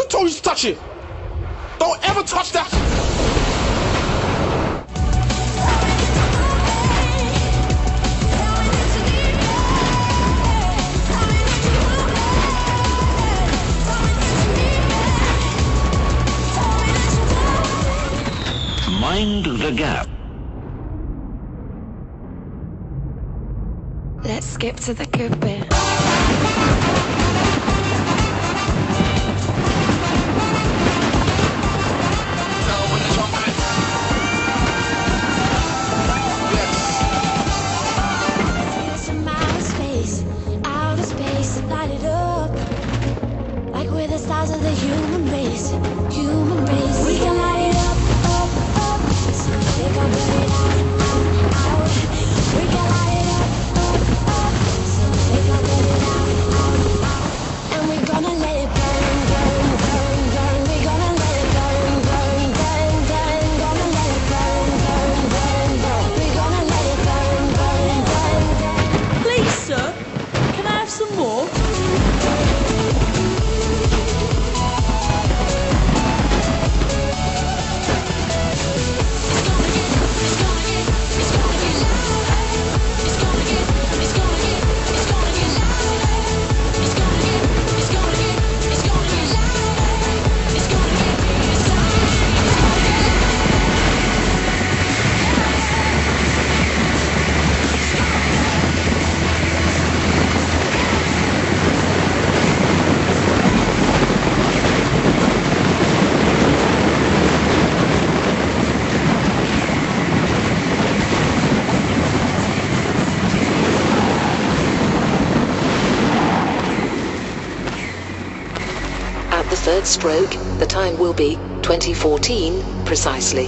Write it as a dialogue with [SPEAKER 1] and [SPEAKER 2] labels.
[SPEAKER 1] told you to touch it. Don't ever touch that.
[SPEAKER 2] Mind the gap.
[SPEAKER 3] Let's skip to the good bit.
[SPEAKER 4] Stars of the human race, human race. We can light it up, up, up. So they can burn it out, out. We can light it up, up. So they can burn it out. And we're gonna let it burn, burn, burn, burn. We're gonna let it burn, burn, burn, burn. Gonna let it burn, burn, burn, burn. We're gonna let it burn, burn, burn, burn.
[SPEAKER 5] Please, sir, can I have some more?
[SPEAKER 6] At the third stroke, the time will be 2014 precisely.